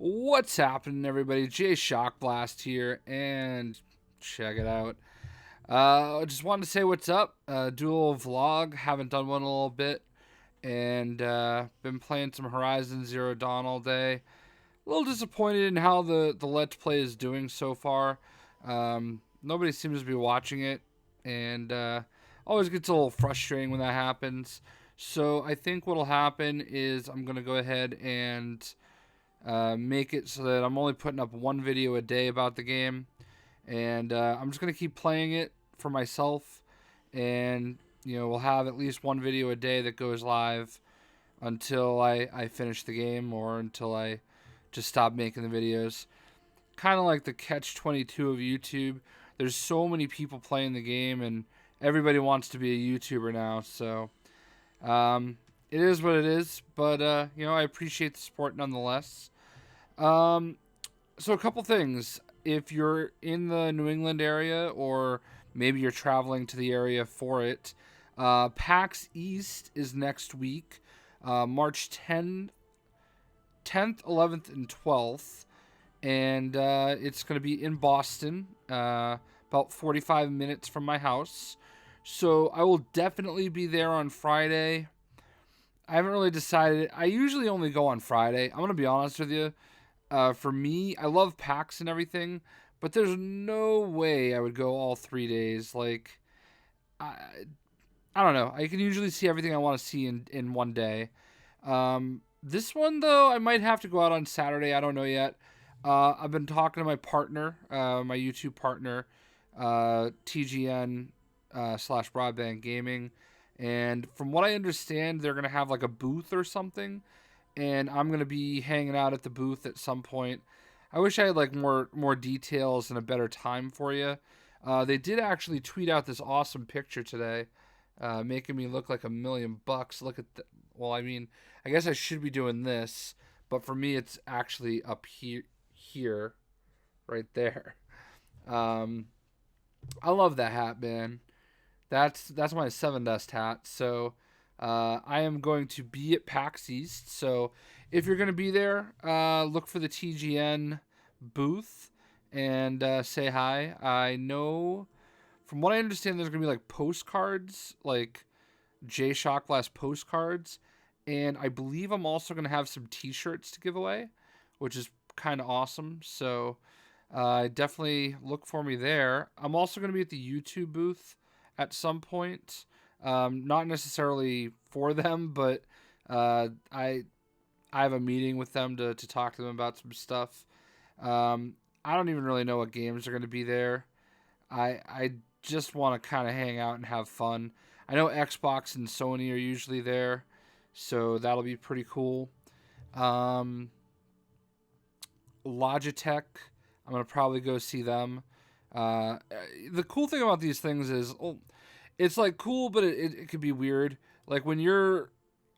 What's happening, everybody? JayShockblast here, and check it out. I just wanted to say what's up. Do a little vlog. Haven't done one in a little bit, and been playing some Horizon Zero Dawn all day. A little disappointed in how the Let's Play is doing so far. Nobody seems to be watching it, and always gets a little frustrating when that happens. So I think what'll happen is I'm gonna go ahead and make it so that I'm only putting up one video a day about the game, and I'm just gonna keep playing it for myself, and we'll have at least one video a day that goes live until I finish the game or until I just stop making the videos. Kind of like the catch-22 of YouTube. There's so many people playing the game, and everybody wants to be a YouTuber now, so it is what it is, but I appreciate the support nonetheless. So a couple things. If you're in the New England area, or maybe you're traveling to the area for it, PAX East is next week, March 10th, 11th, and 12th, and it's going to be in Boston, about 45 minutes from my house. So I will definitely be there on Friday. I haven't really decided. I usually only go on Friday. I'm going to be honest with you. For me, I love PAX and everything, but there's no way I would go all 3 days. Like, I, I don't know. I can usually see everything I want to see in one day. This one, though, I might have to go out on Saturday. I don't know yet. I've been talking to my partner, my YouTube partner, TGN slash Broadband Gaming. And from what I understand, they're going to have like a booth or something. And I'm going to be hanging out at the booth at some point. I wish I had like more details and a better time for you. They did actually tweet out this awesome picture today, making me look like $1,000,000. Look at the, well, I mean, I guess I should be doing this, but for me, it's actually up here, right there. I love that hat, man. That's my Seven Dust hat. So I am going to be at PAX East. So if you're going to be there, look for the TGN booth and say hi. I know, from what I understand, there's going to be like postcards, like JayShockblast postcards. And I believe I'm also going to have some t-shirts to give away, which is kind of awesome. So definitely look for me there. I'm also going to be at the YouTube booth at some point. Not necessarily for them, but I have a meeting with them to talk to them about some stuff. I don't even really know what games are going to be there. I just want to kind of hang out and have fun. I know Xbox and Sony are usually there, so that'll be pretty cool. Logitech, I'm going to probably go see them. The cool thing about these things is, it's like cool, but it could be weird. Like when you're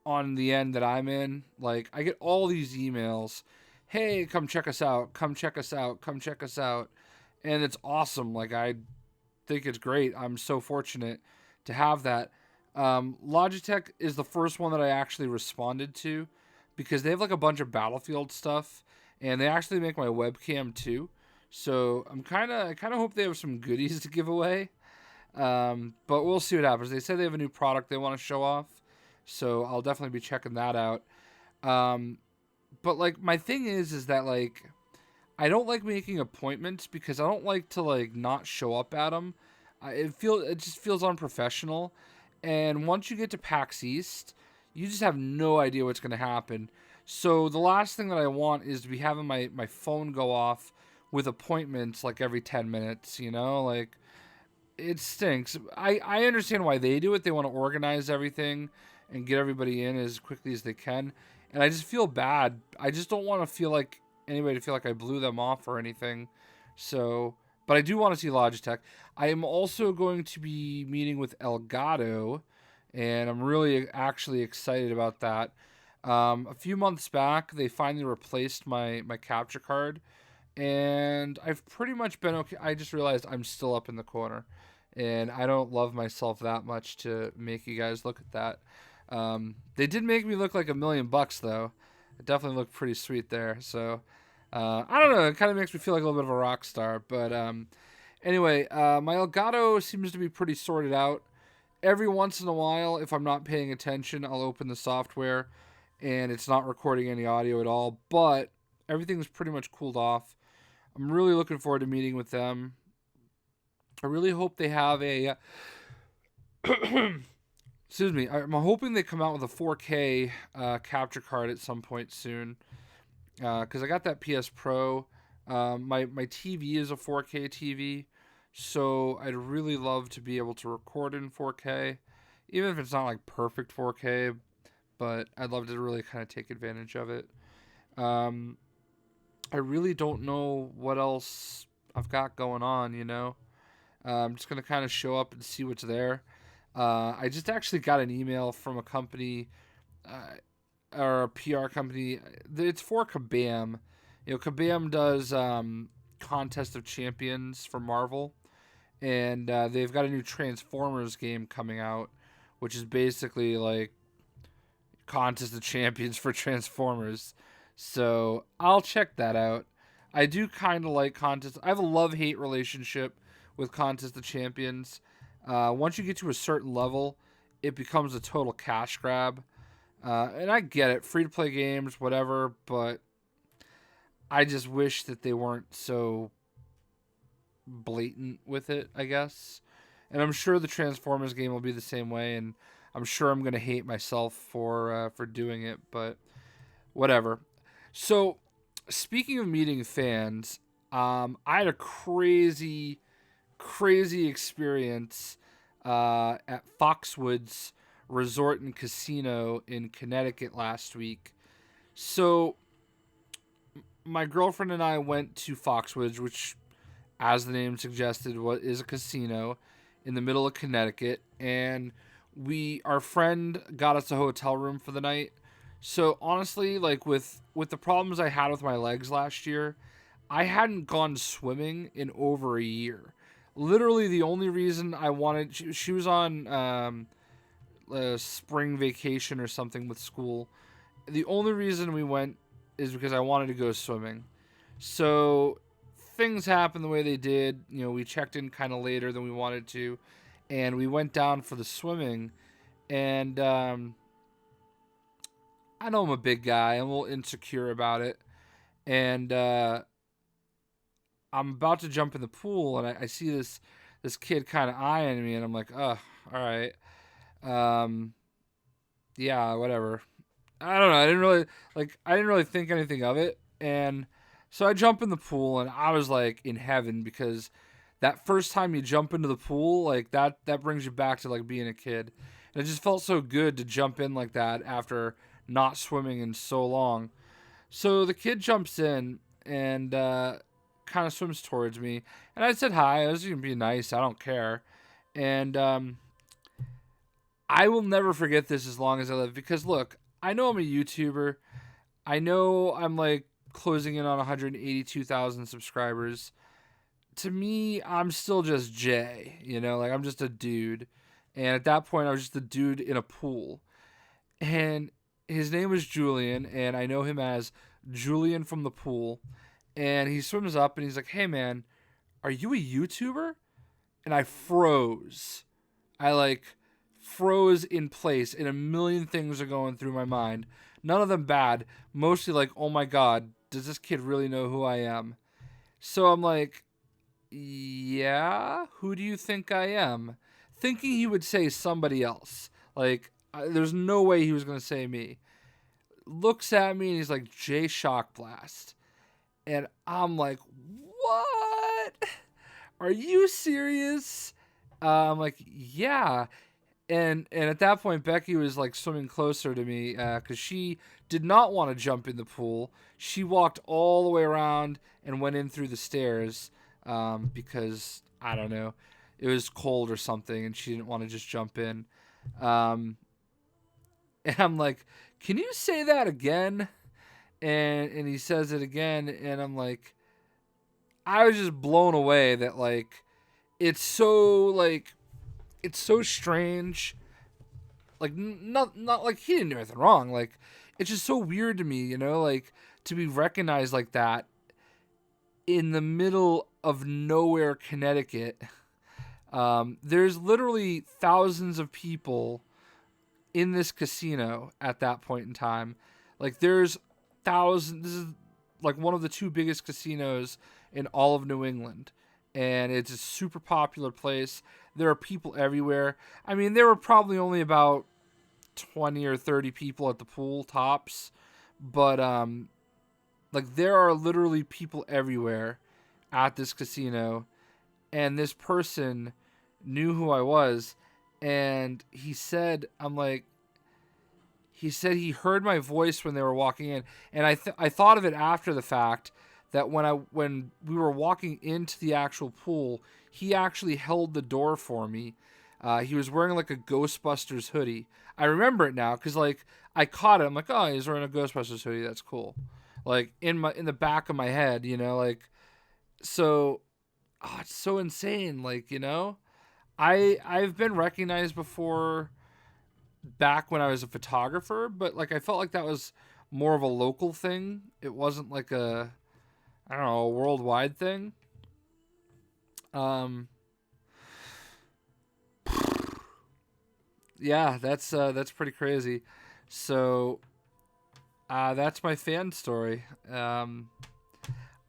on the end that I'm in, like I get all these emails, hey, come check us out, come check us out, come check us out. And it's awesome. Like I think it's great. I'm so fortunate to have that. Logitech is the first one that I actually responded to, because they have like a bunch of Battlefield stuff, and they actually make my webcam too. So I kind of hope they have some goodies to give away. But we'll see what happens. They said they have a new product they want to show off, so I'll definitely be checking that out. But like my thing is that like I don't like making appointments, because I don't like to like not show up at them. It just feels unprofessional. And once you get to PAX East, you just have no idea what's going to happen. So the last thing that I want is to be having my phone go off with appointments like every 10 minutes, like it stinks. I understand why they do it. They want to organize everything and get everybody in as quickly as they can. And I just feel bad. I just don't want to feel like anybody to feel like I blew them off or anything. So, but I do want to see Logitech. I am also going to be meeting with Elgato, and I'm really actually excited about that. A few months back, they finally replaced my capture card, and I've pretty much been okay. I just realized I'm still up in the corner, and I don't love myself that much to make you guys look at that. They did make me look like $1,000,000 though. It definitely looked pretty sweet there. So I don't know. It kind of makes me feel like a little bit of a rock star. But anyway, my Elgato seems to be pretty sorted out. Every once in a while, if I'm not paying attention, I'll open the software and it's not recording any audio at all. But everything's pretty much cooled off. I'm really looking forward to meeting with them. I really hope they have a. Excuse me. I'm hoping they come out with a 4K capture card at some point soon. Because I got that PS Pro. My TV is a 4K TV, so I'd really love to be able to record in 4K, even if it's not like perfect 4K. But I'd love to really kind of take advantage of it. I really don't know what else I've got going on. I'm just gonna kind of show up and see what's there. I just actually got an email from a company. Or a PR company. It's for Kabam. Kabam does Contest of Champions for Marvel, and they've got a new Transformers game coming out, which is basically like Contest of Champions for Transformers. So I'll check that out. I do kind of like Contest. I have a love-hate relationship with Contest of Champions. Once you get to a certain level, it becomes a total cash grab. And I get it, free-to-play games, whatever, but I just wish that they weren't so blatant with it, I guess. And I'm sure the Transformers game will be the same way, and I'm sure I'm going to hate myself for doing it, but whatever. So, speaking of meeting fans, I had a crazy experience at Foxwoods Resort and Casino in Connecticut last week. So my girlfriend and I went to Foxwoods, which, as the name suggested, is a casino in the middle of Connecticut, and our friend got us a hotel room for the night. So honestly, like with the problems I had with my legs last year, I hadn't gone swimming in over a year. Literally, the only reason I wanted she was on spring vacation or something with school. The only reason we went is because I wanted to go swimming. So things happened the way they did. We checked in kind of later than we wanted to, and we went down for the swimming. And I know I'm a big guy. I'm a little insecure about it. And I'm about to jump in the pool, and I see this kid kind of eyeing me, and I'm like, oh, all right. Yeah, whatever. I don't know. I didn't really think anything of it. And so I jump in the pool, and I was like in heaven, because that first time you jump into the pool, like that brings you back to like being a kid. And it just felt so good to jump in like that after not swimming in so long. So the kid jumps in and kind of swims towards me. And I said hi. I was going to be nice. I don't care. And I will never forget this as long as I live, because look, I know I'm a YouTuber. I know I'm like closing in on 182,000 subscribers. To me, I'm still just Jay, like I'm just a dude. And at that point, I was just a dude in a pool. And his name was Julian, and I know him as Julian from the pool. And he swims up and he's like, "Hey man, are you a YouTuber?" And I froze. I like froze in place, and a million things are going through my mind. None of them bad. Mostly like, oh my god, does this kid really know who I am? So I'm like, yeah, who do you think I am? Thinking he would say somebody else. Like, there's no way he was going to say me. Looks at me and he's like, JayShockblast. And I'm like, what? Are you serious? I'm like, yeah. And at that point, Becky was like swimming closer to me because she did not want to jump in the pool. She walked all the way around and went in through the stairs because, I don't know, it was cold or something, and she didn't want to just jump in. And I'm like, can you say that again? And he says it again, and I'm like, I was just blown away that like it's so strange. Like not like he didn't do anything wrong. Like it's just so weird to me, like to be recognized like that in the middle of nowhere, Connecticut. There's literally thousands of people in this casino at that point in time. Like there's thousands. This is like one of the two biggest casinos in all of New England, and it's a super popular place. There are people everywhere. I mean, there were probably only about 20 or 30 people at the pool tops, but like there are literally people everywhere at this casino, and this person knew who I was, and he said, he said he heard my voice when they were walking in, and I thought of it after the fact that when we were walking into the actual pool, he actually held the door for me. He was wearing like a Ghostbusters hoodie. I remember it now because like I caught it. I'm like, oh, he's wearing a Ghostbusters hoodie. That's cool. Like in the back of my head, like so. Oh, it's so insane. Like I've been recognized before back when I was a photographer, but like I felt like that was more of a local thing. It wasn't like I don't know, a worldwide thing. Yeah, that's pretty crazy. So that's my fan story.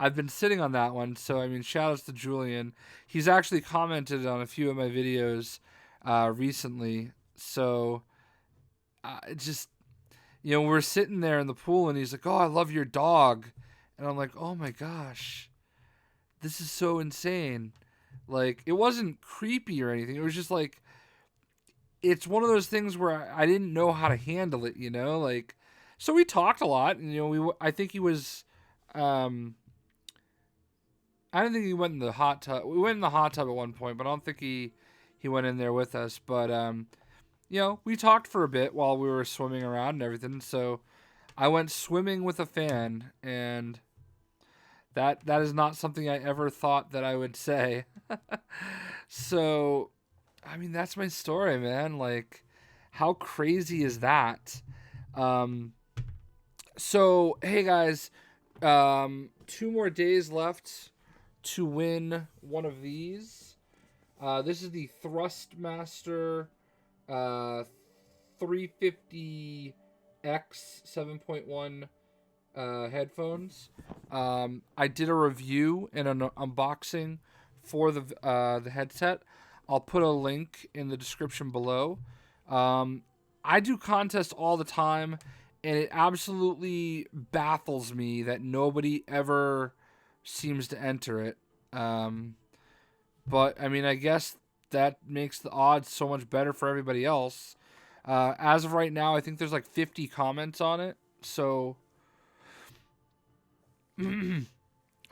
I've been sitting on that one, so I mean, shout outs to Julian. He's actually commented on a few of my videos recently. So it's just, we're sitting there in the pool, and he's like, "Oh, I love your dog," and I'm like, "Oh my gosh, this is so insane." Like, it wasn't creepy or anything. It was just like, it's one of those things where I didn't know how to handle it, like. So we talked a lot, and I think he was. I don't think he went in the hot tub. We went in the hot tub at one point, but I don't think he went in there with us. But we talked for a bit while we were swimming around and everything. So I went swimming with a fan, and that is not something I ever thought that I would say. So, I mean, that's my story, man. Like, how crazy is that? So hey guys, 2 more days left to win one of these. This is the Thrustmaster 350X 7.1 headphones. I did a review and an unboxing for the headset. I'll put a link in the description below. I do contests all the time, and it absolutely baffles me that nobody ever seems to enter it. But I mean, I guess that makes the odds so much better for everybody else. As of right now, I think there's like 50 comments on it. So,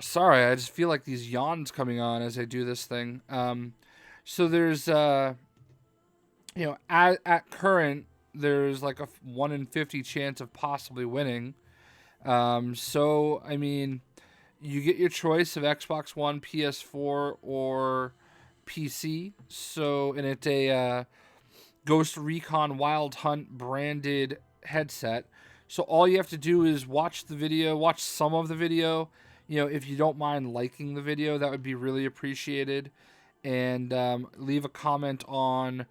sorry, I just feel like these yawns coming on as I do this thing. So there's, at current, there's like a 1 in 50 chance of possibly winning. So, I mean, you get your choice of Xbox One, PS4, or PC. So, and it's a Ghost Recon Wild Hunt branded headset. So all you have to do is watch the video, watch some of the video. If you don't mind liking the video, that would be really appreciated. And leave a comment on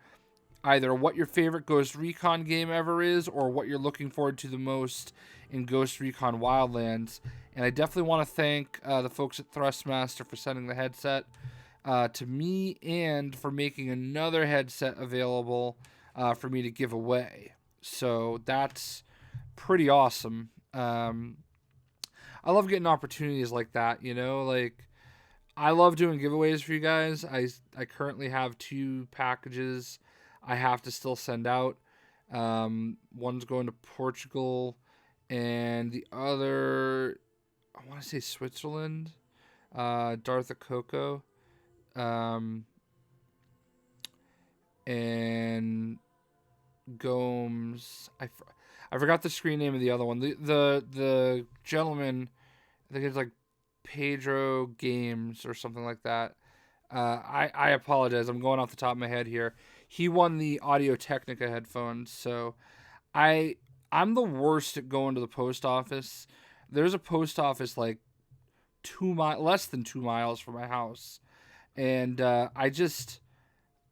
either what your favorite Ghost Recon game ever is, or what you're looking forward to the most in Ghost Recon Wildlands. And I definitely want to thank the folks at Thrustmaster for sending the headset to me, and for making another headset available for me to give away. So that's pretty awesome. I love getting opportunities like that, like I love doing giveaways for you guys. I currently have 2 packages I have to still send out. One's going to Portugal, and the other, I want to say Switzerland, Dartha Coco, and Gomes. I forgot the screen name of the other one. The gentleman, I think it's like Pedro Games or something like that. I apologize. I'm going off the top of my head here. He won the Audio Technica headphones, so I'm the worst at going to the post office. There's a post office like less than 2 miles from my house, and I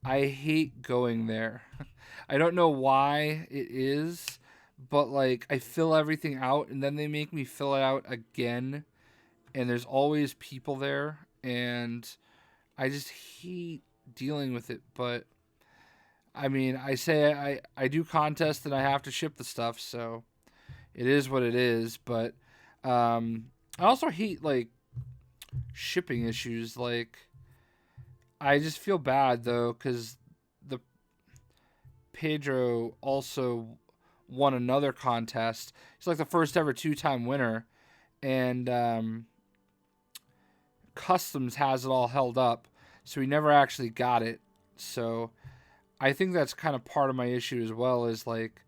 hate going there. I don't know why it is, but like I fill everything out and then they make me fill it out again, and there's always people there, and I just hate dealing with it. But I mean, I do contests and I have to ship the stuff, so it is what it is. But I also hate like shipping issues. Like I just feel bad though because the Pedro also won another contest. He's like the first ever 2-time winner, and Customs has it all held up, so he never actually got it. So I think that's kind of part of my issue as well. Is like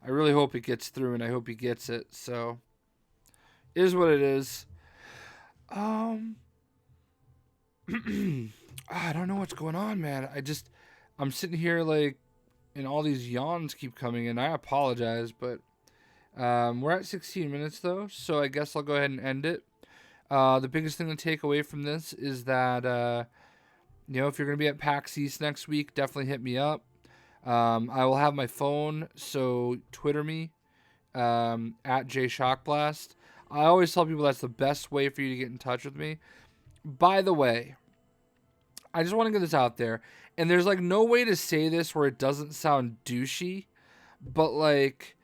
I really hope it gets through, and I hope he gets it. So it is what it is. I don't know what's going on, man. I'm sitting here like, and all these yawns keep coming in. I apologize, but we're at 16 minutes though, so I guess I'll go ahead and end it. The biggest thing to take away from this is that if you're gonna be at PAX East next week, definitely hit me up. I will have my phone, so Twitter me at JayShockblast. I always tell people that's the best way for you to get in touch with me. By the way, I just want to get this out there, and there's like no way to say this where it doesn't sound douchey, but like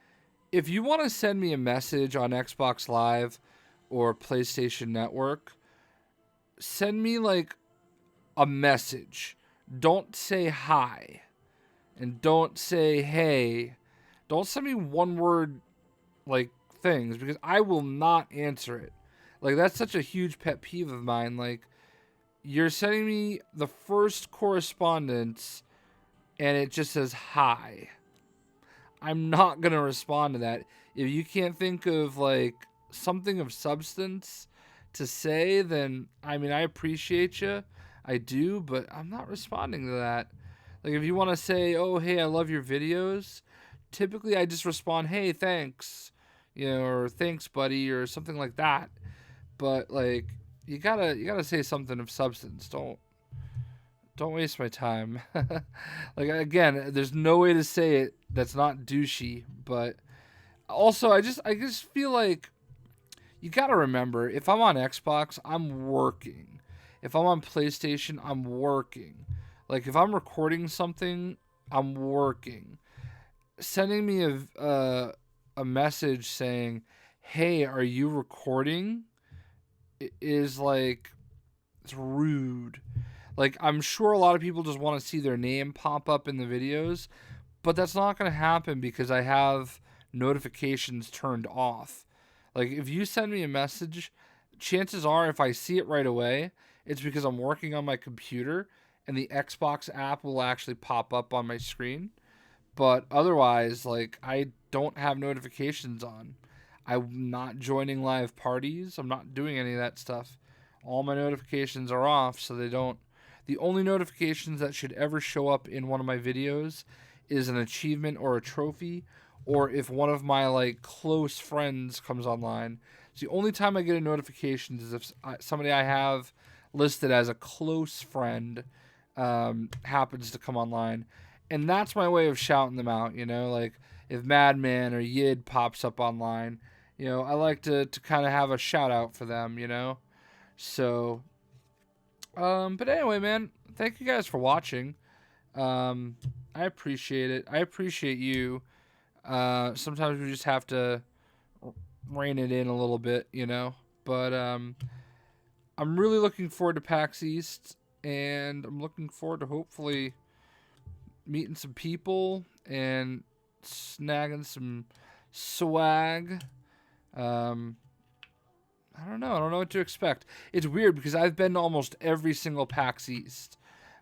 if you want to send me a message on Xbox Live or PlayStation Network, send me like a message. Don't say hi, and don't say hey. Don't send me one word like things, because I will not answer it. Like that's such a huge pet peeve of mine. Like you're sending me the first correspondence and it just says hi. I'm not going to respond to that. If you can't think of like something of substance to say, then I mean, I appreciate you. I do, but I'm not responding to that. Like if you want to say, "Oh, hey, I love your videos," typically I just respond, "Hey, thanks." Or "Thanks, buddy," or something like that. But like you gotta say something of substance. Don't waste my time. Like again, there's no way to say it that's not douchey. But also, I just feel like you gotta remember, if I'm on Xbox, I'm working. If I'm on PlayStation, I'm working. Like if I'm recording something, I'm working. Sending me a message saying, "Hey, are you recording?" is like, it's rude. Like I'm sure a lot of people just want to see their name pop up in the videos, but that's not going to happen because I have notifications turned off. Like if you send me a message, chances are if I see it right away, it's because I'm working on my computer and the Xbox app will actually pop up on my screen. But otherwise, like I don't have notifications on. I'm not joining live parties. I'm not doing any of that stuff. All my notifications are off, so they don't. The only notifications that should ever show up in one of my videos is an achievement or a trophy, or if one of my like close friends comes online. It's the only time I get a notification is if somebody I have listed as a close friend happens to come online, and that's my way of shouting them out. Like if Madman or Yid pops up online, I like to kind of have a shout out for them. So, but anyway, man, thank you guys for watching. I appreciate it. I appreciate you. Sometimes we just have to rein it in a little bit, But I'm really looking forward to PAX East, and I'm looking forward to hopefully meeting some people and snagging some swag. I don't know. I don't know what to expect. It's weird because I've been to almost every single PAX East.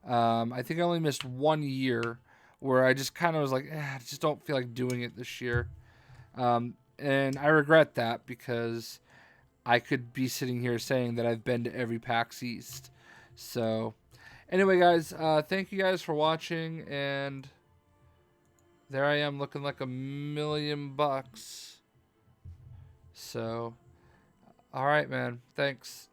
I think I only missed 1 year where I just kind of was like, I just don't feel like doing it this year. And I regret that because I could be sitting here saying that I've been to every PAX East. So, anyway, guys, thank you guys for watching, and there I am looking like $1,000,000. So, all right, man. Thanks.